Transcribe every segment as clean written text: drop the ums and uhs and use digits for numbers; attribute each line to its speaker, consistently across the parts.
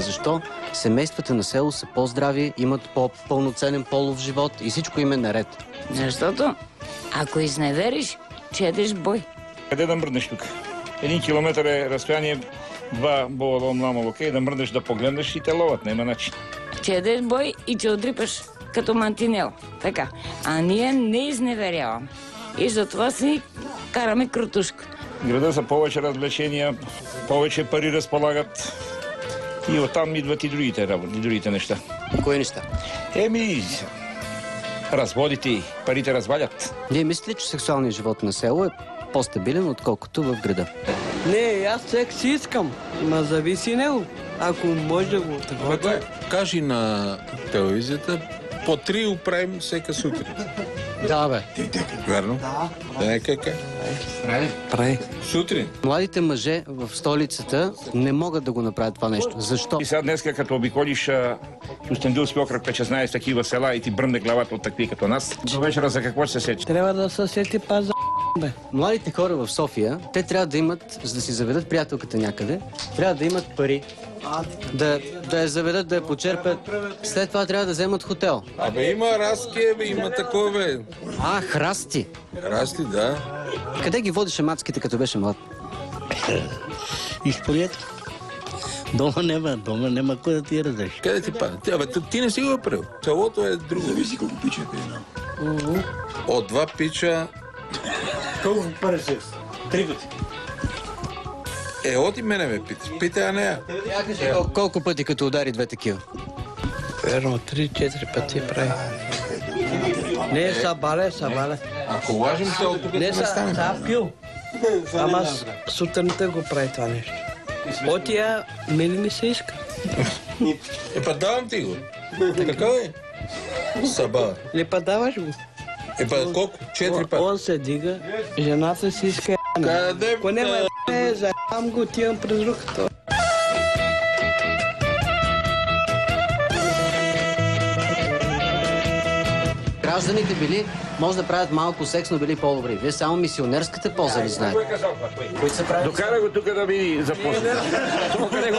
Speaker 1: Защо семействата на село са по-здрави, имат по-пълноценен полов живот и всичко им е наред?
Speaker 2: Защото, ако изневериш, четеш бой.
Speaker 3: Къде да мръднеш тук? 1 километър е разстояние, 2 бола млама локе, да мръднеш да погледнеш и те ловат, няма начин.
Speaker 2: Четеш бой и че отрипаш като мантинел. Така. А ние не изневеряваме. И затова си караме крутушка.
Speaker 3: Града са повече развлечения, повече пари разполагат. И оттам идват и другите работи, и другите неща.
Speaker 1: Кои неща?
Speaker 3: Разводите, парите развалят.
Speaker 1: Вие мислите, че сексуалният живот на село е по-стабилен, отколкото в града?
Speaker 4: Не, аз секс искам, ма зависи него. Ако може да го такова.
Speaker 5: Кажи на телевизията, по 3 оправим всека сутрин.
Speaker 1: Да, бе.
Speaker 5: Верно? Да, как?
Speaker 4: Прави.
Speaker 5: Сутрин.
Speaker 1: Младите мъже в столицата не могат да го направят това нещо. Защо?
Speaker 3: И сега днеска, като обиколиш Кюстендил с окръг 16 такива села и ти бръмне главата от такви като нас, до вечера за какво ще се сече?
Speaker 4: Трябва да се сети паза, бе.
Speaker 1: Младите хора в София, те трябва да имат, за да си заведат приятелката някъде, трябва да имат пари, да я заведат, да я почерпят. След това трябва да вземат хотел.
Speaker 5: Абе има разки, бе, има такова, бе.
Speaker 1: Храсти.
Speaker 5: Разки, да.
Speaker 1: Къде ги водише мацките, като беше млад?
Speaker 6: Изполет. Дома няма кой да ти разреши.
Speaker 5: Къде ти пада? Абе, ти не си го правил. Селото е друго.
Speaker 7: Зависи колко пича е едно.
Speaker 5: От 2 пича...
Speaker 6: Колко пари секс? 3 пъти.
Speaker 5: Оти мене ме питаш. Питай, а нея.
Speaker 1: Колко пъти като удари 2 такива?
Speaker 4: Верно, 3-4 пъти прави. Не, сабале.
Speaker 5: Ако лажим се от тук,
Speaker 4: Не, са пил. Ама сутринта го прави това нещо. Отия, мене ми се иска.
Speaker 5: Па давам ти го. Така е? Саба.
Speaker 4: Не па даваш го.
Speaker 5: Па колко? 4 пъти.
Speaker 4: Он се дига, жената си иска.
Speaker 5: Къде?
Speaker 4: Ако няма заебам го, отивам през руката.
Speaker 1: Гражданите били, може да правят малко секс, но били по-добри. Вие само мисионерската полза ли знаете? Които се правят?
Speaker 3: Докара го тук да ви запусне. Това къде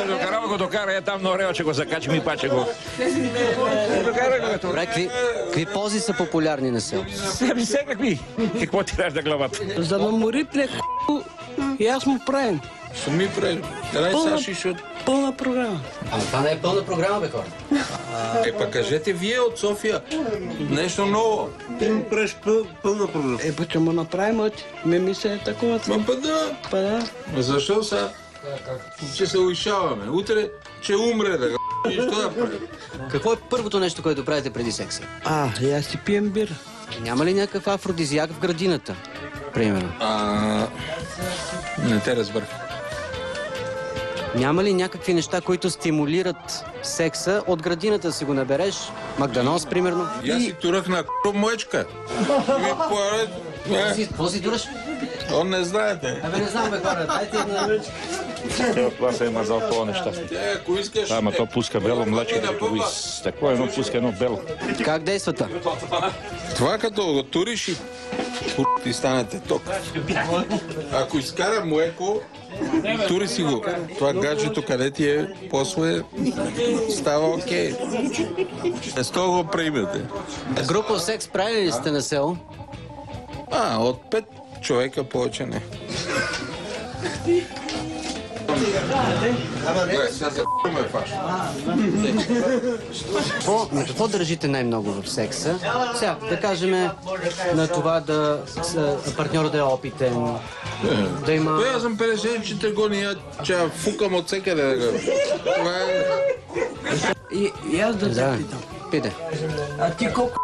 Speaker 3: го докара, там на орева, че го закачим и паче го. Докара го това.
Speaker 1: Добре, какви пози са популярни на село?
Speaker 3: Всекакви. Какво ти даш на главата?
Speaker 4: За да му рипне и аз му правим.
Speaker 5: Сами правим. Дай Саши, защото...
Speaker 4: Пълна програма.
Speaker 1: Това не е пълна програма, бе, хора.
Speaker 5: Па кажете вие от София нещо ново.
Speaker 6: Ти му правиш пълна програма.
Speaker 4: Па че му направим оти. Ми се е такова.
Speaker 5: Па да.
Speaker 4: Па да.
Speaker 5: Защо сега? Ще се уишаваме. Утре ще умре да и що да правим?
Speaker 1: Какво е първото нещо, което правите преди секса?
Speaker 4: И аз си пием бира.
Speaker 1: Няма ли някакъв афродизиак в градината? Примерно.
Speaker 5: Не те разбрах.
Speaker 1: Няма ли някакви неща, които стимулират секса от градината да си го набереш? Магданоз, примерно?
Speaker 5: И аз си турах на моечка.
Speaker 1: Какво си тураш?
Speaker 5: Он не знаете.
Speaker 1: Абе, не знам, бе, хора. Дайте една ръчка.
Speaker 3: Това се е мазал това неща.
Speaker 5: Ако искаш...
Speaker 3: Ама то пуска бело млече, като го такова едно пуска едно бело.
Speaker 1: Как действата?
Speaker 5: Това като го туриш и ти станете ток. Ако изкара млеко, тури си го. Това гаджето, къде ти е, после става окей. С това го приемете.
Speaker 1: Група секс правили ли сте на село?
Speaker 5: От 5 човека повече не.
Speaker 1: На какво държите най-много в секса? Сега, да кажем, на това да партньора да е опитен, да има...
Speaker 5: Аз съм 54 години, че фукам от всекъде.
Speaker 4: И аз да те питам.
Speaker 1: Питай.
Speaker 4: А ти колко